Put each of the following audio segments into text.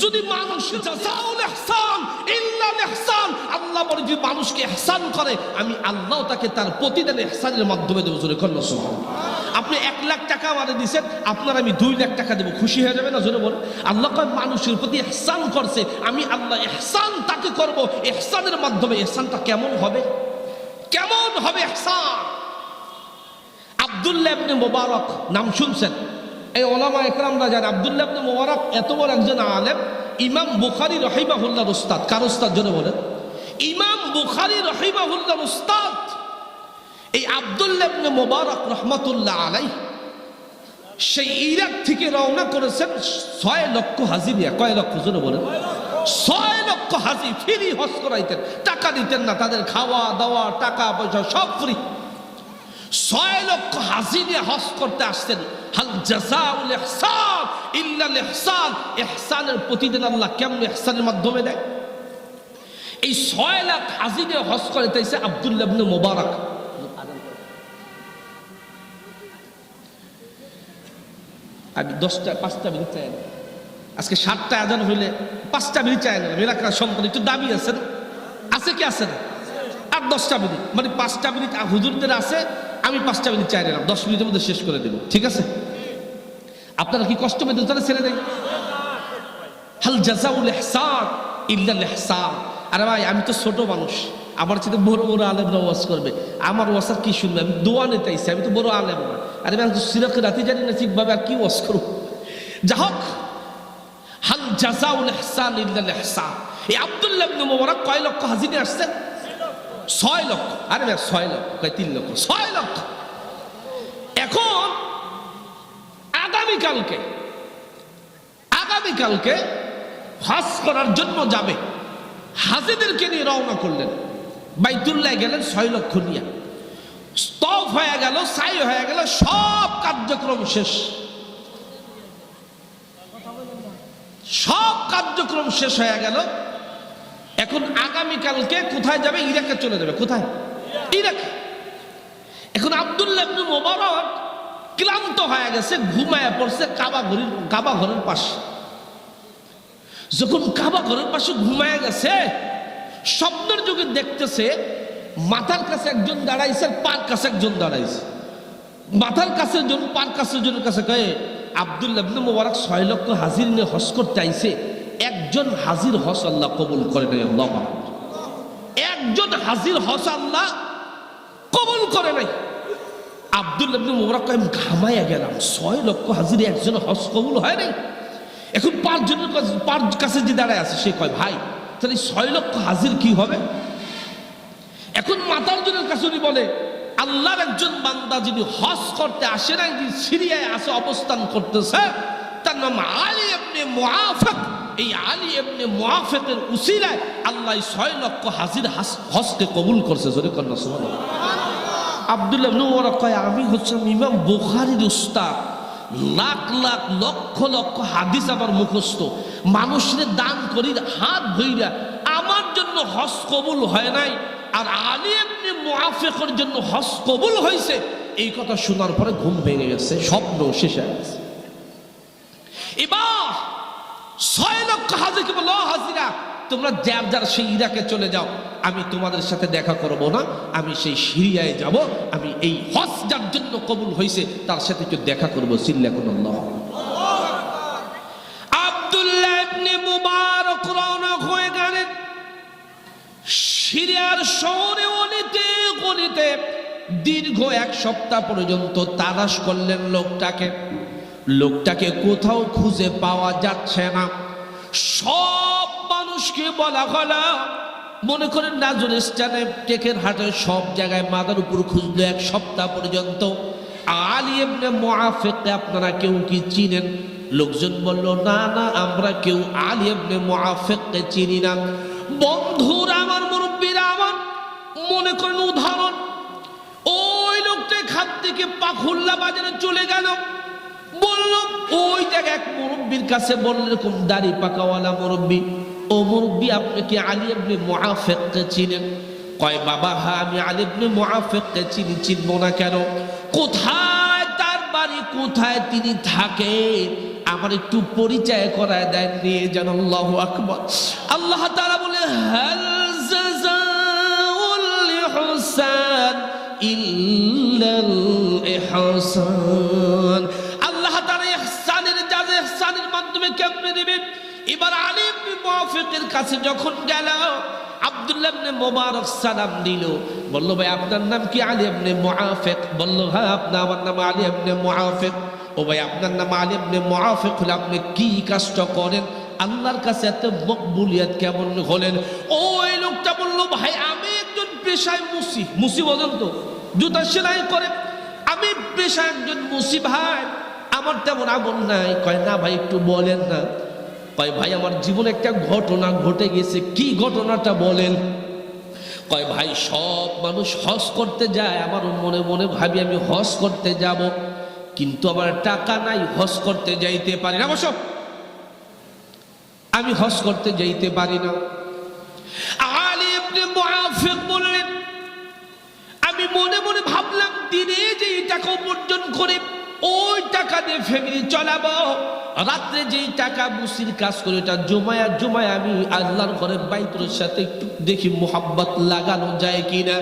যদি মানুষ জাযাউল ইহসান ইল্লাল ইহসান, আল্লাহ বলে যদি মানুষকে ইহসান করে আমি আল্লাহ তাকে তার প্রতিদান ইহসানের মাধ্যমে দেব। জোরে কর সুবহানাল্লাহ। আপনি 1 লাখ টাকা আমারে দিবেন, আপনার আমি 2 লাখ টাকা দেব, খুশি হয়ে যাবে না? জোরে বল। আল্লাহ কয় মানুষের প্রতি ইহসান করছে, আমি আল্লাহ ইহসান তাকে করব ইহসানের মাধ্যমে। ইহসানটা কেমন হবে? কেমন হবে ইহসান? আব্দুল্লাহ ইবনে মুবারক নাম শুনছেন? এই ওলামা একরামরা জানেন আব্দুল্লাহ ইবনে মুবারক এত বড় একজন আলেম, ইমাম বুখারী রাহিমাহুল্লাহর উস্তাদ। কার উস্তাদ জোরে বলেন? ইমাম বুখারী রাহিমাহুল্লাহর উস্তাদ এই আব্দুল্লাহ ইবনে মুবারক রাহমাতুল্লাহ আলাইহি সেই ইরাক থেকে রওনা করেছেন 6 লক্ষ হাজি নিয়ে। কয় লক্ষ? জোরে বলেন। 6 লক্ষ হাজি ফ্রি হজ করাইতেন, টাকা দিতেন না, তাদের খাওয়া দাওয়া টাকা পয়সা সব ফ্রি। 6 লক্ষ হাজি নিয়ে হজ করতে আসতেন। হাল জাযাউল ইহসান ইল্লাল ইহসান, ইহসানের প্রতিদান আল্লাহ কেমন ইহসানের মাধ্যমে দেয়। এই 6 লাখ হাজি নিয়ে হজ করাইতেছে আব্দুল্লাহ ইবনে মুবারক। আমি 5টা মিনিট চাই না, আজকে 7টা আজান হইলে 5টা মিনিট চাই না। এলাকার সম্পদ একটু দাবি আছে না? আছে কি আছে না? আর 10টা মিনিট, মানে 5টা মিনিট হুজুরদের আছে, আমি 5টা মিনিট চাই নিলাম, 10 মিনিটের মধ্যে শেষ করে দেব, ঠিক আছে? আপনারা কি কষ্ট পেতেন? তাহলে ছেড়ে দেয়। হাল জাযাউল ইহসান ইল্লাল ইহসান। আরে ভাই আমি তো ছোট মানুষ, আমার সাথে বড় বড় আলেমরা ওয়াজ করবে, আমার ওয়াজ আর কি শুনবে? আমি দোয়া নিতে আইছি, আমি তো বড় আলেম না। আরে আমি সিরাকে রাতে জানি না ঠিকভাবে, আর কি ওয়াজ করব? যা হোক, হাল জাযাউল ইহসান ইল্লাল ইহসান। এই আব্দুল্লাহ ইবনে মুবারক কয় লক্ষ হাজি নিয়ে আসছেন? 6 লক্ষ। আরে ভাই 6 লক্ষ কয় 3 লক্ষ? 6 লক্ষ। এখন আগামীকালকে হজ করার জন্য যাবে, হাজিদেরকে নিয়ে রওনা করলেন, বাইতুল্লাহ গেলেন 6 লক্ষ নিয়ে। তওয়াফ হয়ে গেল, সাই হয়ে গেল, সব কার্যক্রম শেষ। সব কার্যক্রম শেষ হয়ে গেল। এখন আগামীকালকে কোথায় যাবে? ইরাকে চলে যাবে। কোথায়? ইরাকে। এখন আব্দুল্লাহ ইবনে মুবারক ক্লান্ত হয়ে গেছে, ঘুমায় পড়ছে কাবা ঘরের পাশে। যখন কাবা ঘরের পাশে ঘুমায় গেছে, স্বপ্নের যুগে দেখতেছে মাথার কাছে একজন দাঁড়াইছে, পার কাছে একজন দাঁড়াইছে। মাথার কাছে জন, পার কাছে জনের কাছে কয়ে আব্দুল্লাহ ইবনে মুবারক 6 লক্ষ হাজির নিয়ে হজ করতে আইছে, একজন হাজির হজ আল্লাহ কবুল করে নাই। আল্লাহ, একজন হাজির হজ আল্লাহ কবুল করে নাই। আব্দুল্লাহ ইবনে মুবারক কয় ঘামাইয়া গেলাম, 6 লক্ষ হাজির একজন হজ কবুল হয় নাই। এখন 5 জনের কাছে যে দাঁড়ায় আছে সে কয় ভাই তাহলে 6 লক্ষ হাজির কি হবে? এখন মাতার জনের কাছে উনি বলে আল্লাহর একজন বান্দা যিনি হজ করতে আসে নাই, যিনি সিরিয়ায় আসে অবস্থান করতেছে, তার নাম আলী ইবনে মুআফিক। এই আলী ইবনে মুআফিকের উসিলায় আল্লাহ 6 লক্ষ হাজির হজকে কবুল করছে। জোরে কর না সুবহানাল্লাহ। আব্দুল্লাহ ইবনে মুবারক কয় আমি হচ্ছে ইমাম বুখারীর উস্তাদ, লাখ লাখ লক্ষ লক্ষ হাদিস আমার মুখস্থ, মানুষের দান করি হাত ধইরা, আমার জন্য হজ কবুল হয় নাই, আর আলী ইবনে মুআফিকের জন্য হজ কবুল হয়েছে। এই কথা শোনার পরে ঘুম ভেঙে গেছে, স্বপ্ন শেষ হয়ে গেছে। এবার 6 লক্ষ হাজিকে বলল হাজিরা তোমরা যার সেই ইরাকে চলে যাও, আমি তোমাদের সাথে দেখা করব না, আমি সেই সিরিয়ায় যাব, আমি এই হজ যার জন্য কবুল হয়েছে তার সাথে একটু দেখা করবো। সিল্লাকুল্লাহ। আব্দুল্লাহ ইবনে মুবারক রওনা হয়ে গেলেন সিরিয়ার শহরে, অলিতে গলিতে দীর্ঘ 1 সপ্তাহ পর্যন্ত তালাশ করলেন লোকটাকে কোথাও খুঁজে পাওয়া যাচ্ছে না। সব মানুষকে বলা হলো, মনে করেন নাজুল স্টানে, টেকের হাটে, সব জায়গায় মাথার উপর খুঁজলো 1 সপ্তাহ পর্যন্ত। আলী ইবনে মুআফিককে আপনারা কেউ কি চিনেন? লোকজন বলল না না, আমরা কেউ আলী ইবনে মুআফিককে চিনি না। বন্ধুরা আমার, মুরব্বীরা আমার, মনে করেন উদাহরণ, ওই লোকটা খাত থেকে পাখুল্লা বাজারে চলে গেল, বলল ওই জায়গায় এক মুরব্বীর কাছে বলল, এরকম দাড়ি পাকাওয়ালা মুরব্বী, ও মুরব্বী আপনি কি আলী ইবনে মুআফিককে চিনেন? কয় বাবা হ্যাঁ আমি আলী ইবনে মুআফিককে চিনি। চিনব না কেন? কোথায় তার বাড়ি, কোথায় তিনি থাকে আমার একটু পরিচয় করায় দেন, নিয়ে যান। আল্লাহু আকবার। আল্লাহ তাআলা বলে হাল জাযাউল ইহসান ইল্লাল ইহসান। আল্লাহ তাআলা ইহসানের জাযা ইহসানের মাধ্যমে কেমনে দিবেন? এবার আলী ইবনে মুআফিকের কাছে যখন গেল, আব্দুল্লাহ ইবনে মুবারক সালাম দিল, বলল ভাই আপনার নাম কি? আলী ইবনে মুআফিক। বলল হ্যাঁ আমার নাম আলী ইবনে মুআফিক। ও ভাই আপনার নাম আলী ইবনে মুআফিক হলে আপনি কি কাজটা করেন? আল্লাহর কাছে এত মকবুলিয়ত কেমন হলেন? ওই লোকটা বলল ভাই আমি একজন পেশায় মুসি বলেন তো, জুতা সেলাই করে, আমি পেশায় একজন মুসি ভাই, আমার তেমন আমল নাই। কয় না ভাই একটু বলেন না। কয় ভাই আমার জীবনে একটা ঘটনা ঘটে গেছে। কি ঘটনাটা বলেন? কয় ভাই সব মানুষ হজ করতে যায়, আমার মনে মনে ভাবি আমি হজ করতে যাব, কিন্তু আমার টাকা নাই, হজ করতে যাইতে পারি না। বসো, আমি হজ করতে যাইতে পারি না। আলী ইবনে মুআফিক বললেন আমি মনে মনে ভাবলাম দিনে যে টাকা উপার্জন করে ওই টাকা দিয়ে ফ্যামিলি চালাবো, রাত্রে যেই টাকা মুসির কাজ করে এটা জমায়া আমি আল্লাহর ঘরে বাইতুলের সাথে একটু দেখি মোহাব্বত লাগানো যায় কিনা।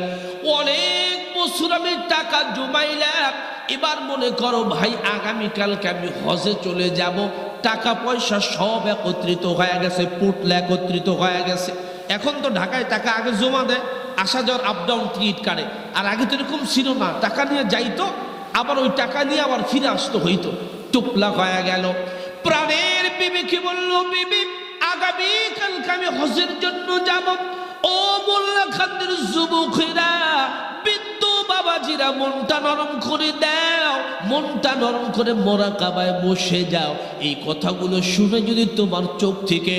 অনেক বছর আমি টাকা জমাইলাম, এবার মনে করো ভাই আগামীকালকে আমি হজে চলে যাব, টাকা পয়সা সব একত্রিত হয়ে গেছে, পুটলা একত্রিত হয়ে গেছে। এখন তো ঢাকায় টাকা আগে জমা দেয়, আসা যাওয়ার আপ ডাউন টিকিট কাটে, আর আগে তো এরকম ছিল না, টাকা নিয়ে যাইতো আবার ওই টাকা নিয়ে আবার ফিরে আসতে হইতো। টুপলা হয়ে গেল। প্রাণের বিবিকে বলল বিবি আগামীকালকে আমি হজের জন্য যাব। ও মোল্লা খানদের যুবকেরা, বৃদ্ধ বাবাজিরা মনটা নরম করে দাও, মনটা নরম করে মোরাকাবায় বসে যাও। এই কথাগুলো শুনে যদি তোমার চোখ থেকে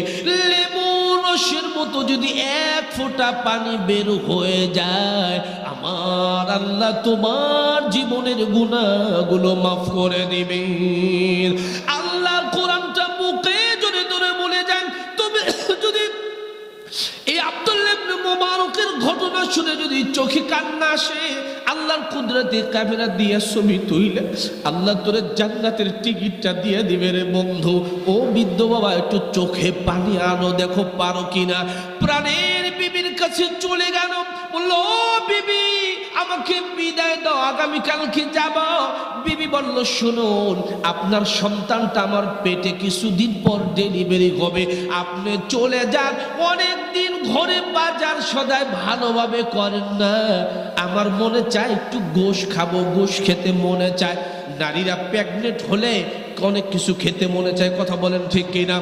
লেবু রসের মতো যদি এক ফোঁটা পানি বের হয়ে যায়, আমার আল্লাহ তোমার জীবনের গুনাহগুলো মাফ করে দিবেন। আল্লাহর কোরআনটা বুকে জোরে জোরে বলে যান। তুমি যদি এই আব্দুল্লাহ ইবনে মুবারকের ঘটনা শুনে যদি চোখে কান্না আসে, আল্লাহর কুদরতে ক্যামেরা দিয়ে ছবি তুইলে আল্লাহ তোরে জান্নাতের টিকিটটা দিয়ে দিবে রে বন্ধু। ও বৃদ্ধ বাবা একটু চোখে পানি আনো, দেখো পারো কিনা। প্রাণের বিবির কাছে চলে গেল, বললো ও বিবি আমাকে বিদায় দাও, আগামীকালকে যাব। বিবি বলল শুনুন আপনার সন্তানটা আমার পেটে কিছুদিন পর ডেলিভারি হবে, আপনি চলে যান। অনেক দিন ঘরে বাজার সদাই ভালোভাবে করেন না, আমার মনে চায় একটু গোশ খাবো, গোশ খেতে মনে চায়। নারীরা প্রেগনেন্ট হলে অনেক কিছু খেতে মনে চায়, কথা বলেন ঠিক কিনা?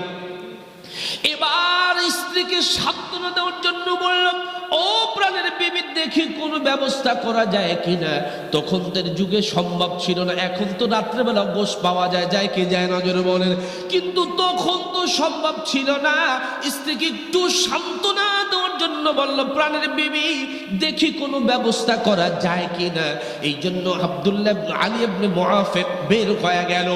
এবার স্ত্রীকে সান্ত্বনা দেওয়ার জন্য বললাম ও প্রাণের বিবি দেখি কোনো ব্যবস্থা করা যায় কিনা। তখন তার যুগে সম্ভব ছিল না, এখন তো রাত্রেবেলা গোশ পাওয়া যায়, যায় কি যায় না জোরে বলেন। কিন্তু তখন তো সম্ভব ছিল না। স্ত্রীকে একটু সান্ত্বনা দেওয়ার জন্য বলল প্রাণের বিবি দেখি কোনো ব্যবস্থা করা যায় কিনা। এই জন্য আব্দুল্লাহ আলী ইবনে মুআফিক বের হয়ে গেল।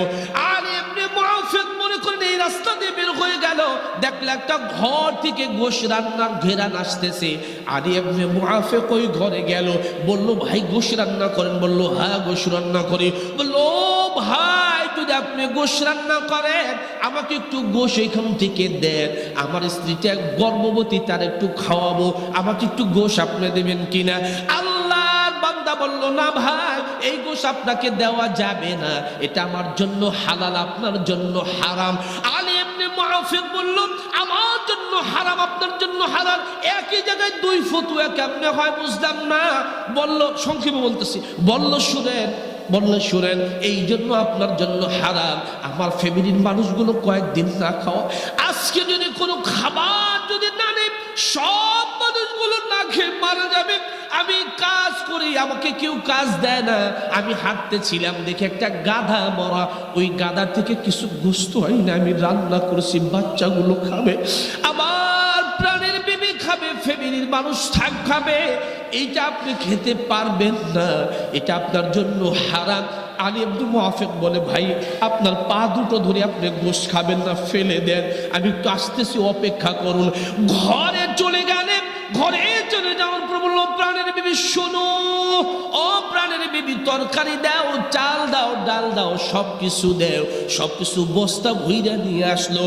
আলী ইবনে মুআফিক মনে করেন এই রাস্তা দিয়ে বের হয়ে গেল, দেখলে একটা ঘর থেকে গোশ রান্নার ঘেরান আসতেছে। আলী ইবনে মুআফিক ওই ঘরে গেল, বলল ভাই গোশ রান্না করেন? বলল হ্যাঁ গোশ রান্না করি। বলল ও ভাই যদি আপনি গোশ রান্না করেন আমাকে একটু গোশ এখান থেকে দেন, আমার স্ত্রীটা গর্ভবতী, তার একটু খাওয়াবো, আমাকে একটু গোশ আপনি দেবেন কিনা। আল্লাহর বান্দা বলল না ভাই এই গোশ আপনাকে দেওয়া যাবে না, এটা আমার জন্য হালাল, আপনার জন্য হারাম। আলী ইবনে মুআফিক বলল আমার জন্য হারাম, আপনার জন্য হালাল, একই জায়গায় দুই ফতোয়া কেমনে হয় বুঝলাম না। বলল সংক্ষেপে বলতেছি, বলল শুনেন এই জন্য আপনার জন্য হারাম, আমার ফ্যামিলির মানুষগুলো কয়েকদিন না খাওয়া, আজকে যদি কোনো খাবার যদি না নেই সব মানুষগুলো না খেয়ে মারা যাবে। আমি কাজ করি, আমাকে কেউ কাজ দেয় না। আমি হাঁটতেছিলাম দেখে একটা গাধা মরা, ওই গাধা থেকে কিছু গোশত হয় না, আমি রান্না করেছি, বাচ্চাগুলো খাবে, আমার প্রাণের বিবি খাবে, ফ্যামিলির মানুষ খাবে, এইটা আপনি খেতে পারবেন না, এটা আপনার জন্য হারাম। আলী ইবনে মুআফিক বলে ভাই আপনার পা দুটো ধরে আপনি গোশ খাবেন না, ফেলে দেন, আমি একটু আসতেছি, অপেক্ষা করুন। ঘরে চলে গেলেন, ঘরে চলে যাওয়ার পর বলল, প্রাণের বিবি শোনো, ও প্রাণের বিবি, তরকারি দাও, চাল দাও, ডাল দাও, সবকিছু দেও। সবকিছু বস্তা ভইরা নিয়ে আসলো,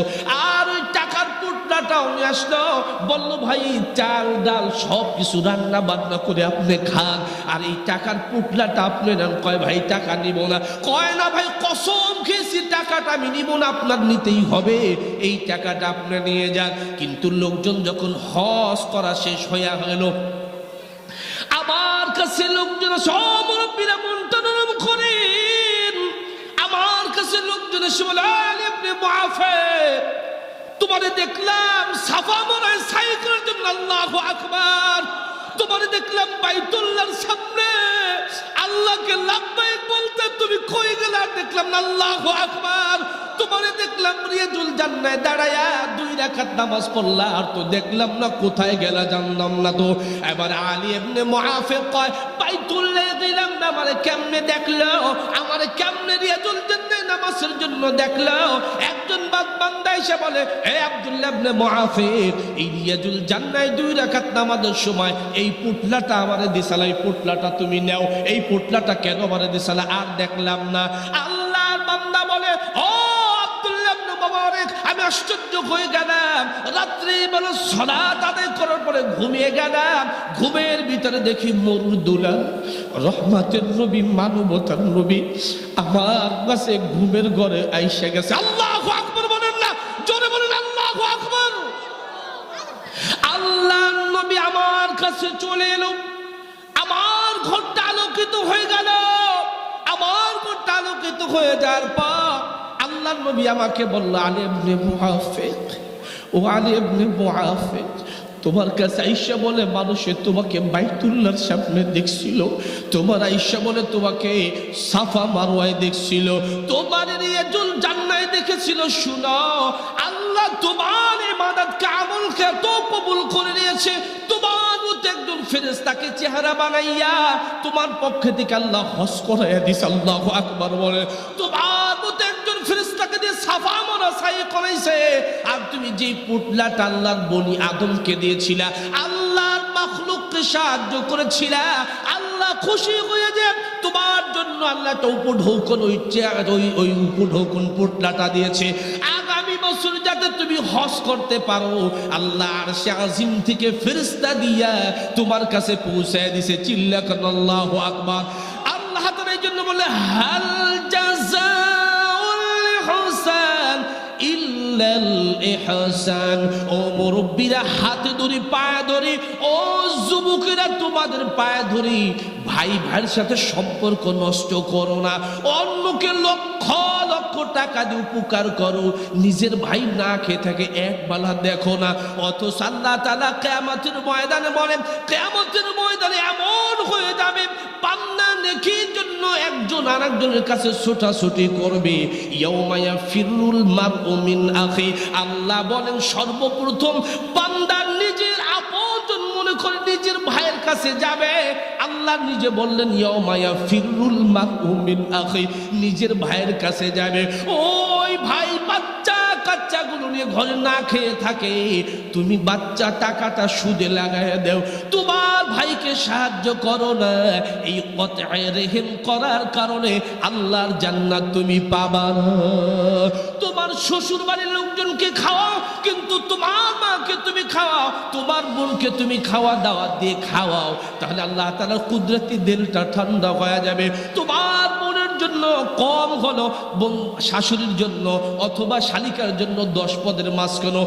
আর ওই টাকার পুটলাটাও নিয়ে আসলো। বলল, ভাই চাল ডাল সবকিছু রান্না বান্না করে আপনি খান, আর এই টাকার পুটলাটা আপনি নেন। কয় ভাই টাকা নিব না। কয় না ভাই, কসম খেয়েছি টাকাটা আমি নিব না, আপনার নিতেই হবে, এই টাকাটা আপনি নিয়ে যান। কিন্তু লোকজন যখন হজ করা শেষ হইয়া গেল, আমার কাছে লোকজন সব মুরব্বীরা মনটা নরম করেন। আমার কাছে লোকজন এসে বলে, আলী ইবনে মুআফির, তোমারে দেখলাম সাফা মারায় সাই করার জন্য, আল্লাহু আকবার। তোমারে দেখলাম বাইতুল্লাহর সামনে আল্লাহকে লাব্বাইক বলতে, তুমি কই গেলা? দেখলাম না, আল্লাহু আকবার। তোমারে দেখলাম রিয়াজুল জান্নায় দাঁড়ায়া 2 রাকাত নামাজ পড়লা, আর তো দেখলাম না, কোথায় গেলা জানলাম না তো। এবার আলী ইবনে মুআফির কয়, বাইতুল্লাহ গেলাম না, আমারে কেমনে দেখলো? আমারে কেমনে রিয়াজুল জান্নায় নামাজের জন্য দেখলো? একজন বান্দা এসে বলে, হে আব্দুল্লাহ ইবনে মুআফির, এই রিয়াজুল জান্নায় 2 রাকাত নামাজের সময় এই পুটলাটা আমারে দিছালা, এই পুটলাটা তুমি নাও। এই পুটলাটা কেন আমারে দিছালা? আর দেখলাম না। আল্লাহর বান্দা বলে, ও আব্দুল্লাহ ইবনে মুবারক, আমি আশ্চর্য হয়ে গেলাম। রাত্রি বেলা সালাত আদায় করার পরে ঘুমিয়ে গেলাম, ঘুমের ভিতরে দেখি মরুদুলাল রহমাতের নবী, মানবতার নবী আমার কাছে ঘুমের ঘরে আইসা গেছে। আল্লাহু আকবার বলেন না, জোরে বলেন আল্লাহু আকবার। আল্লাহর নবী আমার কাছে চলে এলো, আমার ঘরটা আলোকিত হয়ে গেল। আমার ঘরটা আলোকিত হয়ে যাওয়ার পর আল্লাহর নবী আমাকে বলল, আলী ইবনে মুআফির, ও আলী ইবনে মুআফির, তোমার কাছে আইসা বলে মানুষে তোমাকে বাইতুল্লাহর সামনে দেখছিল, তোমার আইসা বলে তোমাকে সাফা মারওয়ায় দেখছিল, তোমার রিয়াজুল জান্নায় দেখেছিল। শুনো, আল্লাহ তোমার ইবাদতকে আমলকে তো কবুল করে নিয়েছে। তোমার মতো একজন ফেরেশতাকে চেহারা বানাইয়া তোমার পক্ষে থেকে আল্লাহ হজ করাইয়া দিছে। আল্লাহু আকবার বলে। তোমার মতো একজন ফেরেশতাকে দিয়ে সাফা মারা সাই করাইছে। আর তুমি যে পুটলাটা আল্লাহর বনি আদমকে দিয়েছিলা, আল্লাহর মাখলুককে সাহায্য করেছিলা, আল্লাহ খুশি হয়ে যে তোমার জন্য আল্লাহ একটা উপঢৌকন, ওই উপঢৌকন পুটলাটা দিয়েছে। আগামী বছর যাতে তুমি হজ করতে পারো, আল্লাহ আরশে আজিম থেকে ফেরেশতা দিয়া তোমার কাছে পৌঁছায় দিছে। চিল্লা করেন আল্লাহু আকবার। আল্লাহ তাআলা এই জন্য বলে, হাল জাযাউল ইহসান ইল্লাল ইহসান। ও মুরব্বীরা হাতে ধরি, পায়ে ধরি, ও যুবকেরা তোমাদের পায়ে ধরি, ভাই ভাইয়ের সাথে সম্পর্ক নষ্ট করো না। অন্যকে লক্ষ লক্ষ টাকা দিয়ে উপকার করো, নিজের ভাই না খেয়ে থাকে এক বেলা দেখো না। অথচ আল্লাহ তাআলা কিয়ামতের ময়দানে বলেন, কিয়ামতের ময়দানে এমন হয়ে যাবে, বান্দা নেকির জন্য একজন আরেকজনের কাছে ছোটাছুটি করবে। ইয়াউমা ইয়াফিরুল মারউ মিন আখি। আল্লাহ বলেন, সর্বপ্রথম বান্দা নিজের আপনজন মনে করে নিজের ভাইয়ের কাছে যাবে। আল্লাহ নিজে বললেন, ইয়াউমা ইয়াফিরুল মারউ মিন আখি, নিজের ভাইয়ের কাছে যাবে। ওই ভাই বাচ্চা কাচ্চাগুলো নিয়ে ঘরে না খেয়ে থাকে, তুমি বাচ্চা টাকাটা সুদে লাগায় দাও, তোমার ভাইকে সাহায্য করো না। এই কতয়ে রহিম করার কারণে আল্লাহর জান্নাত তুমি পাবা না। তোমার শ্বশুর বাড়ির লোকজনকে খাওয়াও, কিন্তু তোমার মাকে তুমি খাওয়াও, তোমার বোনকে তুমি খাওয়া দাওয়া দিয়ে খাওয়াও, তাহলে আল্লাহ তাআলার কুদরতি দিলটা ঠান্ডা হয়ে যাবে। তোমার বোনের জন্য কম হলো, বোন শাশুড়ির জন্য অথবা শালিকার জন্য 10 পদের মাছ কেন,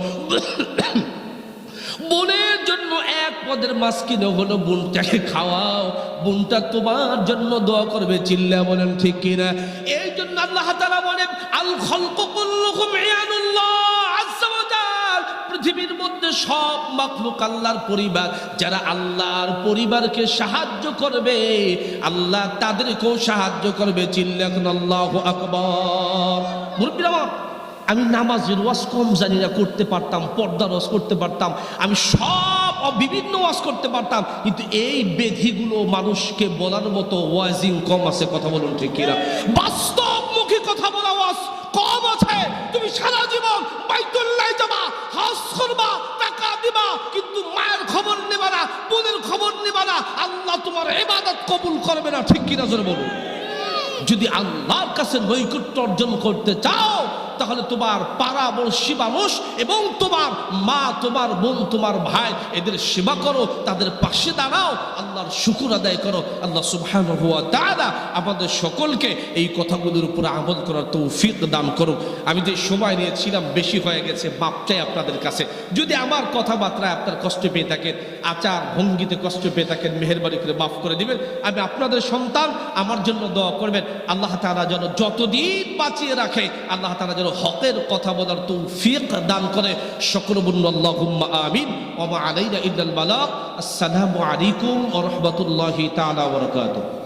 বোনের জন্য 1 পদের মাছ কিনে হলো, বোনটাকে খাওয়াও, বোনটা তোমার জন্য দোয়া করবে। চিল্লা বলেন ঠিক কিনা? এই জন্য আল্লাহ তাআলা বলেন, আল খালকু কুল্লুকুম ইয়ানুল্লাহ আযজা ওয়া জাল। পৃথিবীর মধ্যে সব মাখলুক আল্লাহর পরিবার, যারা আল্লাহর পরিবারকে সাহায্য করবে আল্লাহ তাদেরকেও সাহায্য করবে। চিল্লা আল্লাহু আকবার। মুরব্বিরা, আমি নামাজের ওয়াজ কম জানি না, করতে পারতাম, পর্দার ওয়াজ করতে পারতাম, আমি সব বিভিন্ন ওয়াজ করতে পারতাম, কিন্তু এই বেধিগুলো মানুষকে বলার মতো ওয়াজিং কম আছে। কথা বলুন ঠিক কিনা? বাস্তবমুখী কথা বলা ওয়াজ কম আছে। তুমি সারা জীবন বাইতুল্লাহ যাবা, হজ করবা, টাকা দিবা, কিন্তু মায়ের খবর নেবা না, বোনের খবর নিবা না, আল্লাহ তোমার ইবাদত কবুল করবে না। ঠিক কিনা জোরে বলুন। যদি আল্লাহর কাছে নৈকট্য অর্জন করতে চাও, তাহলে তোমার পাড়া বড়শি মানুষ এবং তোমার মা, তোমার বোন, তোমার ভাই, এদের সেবা করো, তাদের পাশে দাঁড়াও, আল্লাহর শুকর আদায় করো। আল্লাহ সুবহানাহু ওয়া তাআলা আমাদের সকলকে এই কথাগুলোর উপর আমল করার তৌফিক দান করুক। আমি যে সময় নিয়েছিলাম বেশি হয়ে গেছে, মাপ চাই আপনাদের কাছে। যদি আমার কথাবার্তায় আপনার কষ্ট পেয়ে থাকেন, আচার ভঙ্গিতে কষ্ট পেয়ে থাকেন, মেহেরবানি করে মাফ করে দিবেন। আমি আপনাদের সন্তান, আমার জন্য দোয়া করবেন। আল্লাহ তাআলা যেন যতদিন বাঁচিয়ে রাখে, আল্লাহ তাআলা যেন হকের কথা বলার তৌফিক দান করে। সকল বলুন আল্লাহুম্মা আমিন। ওয়া মা আলাইনা ইল্লাল বালাগ। আসসালামু আলাইকুম ওয়া রাহমাতুল্লাহি তাআলা ওয়া বারাকাতুহু।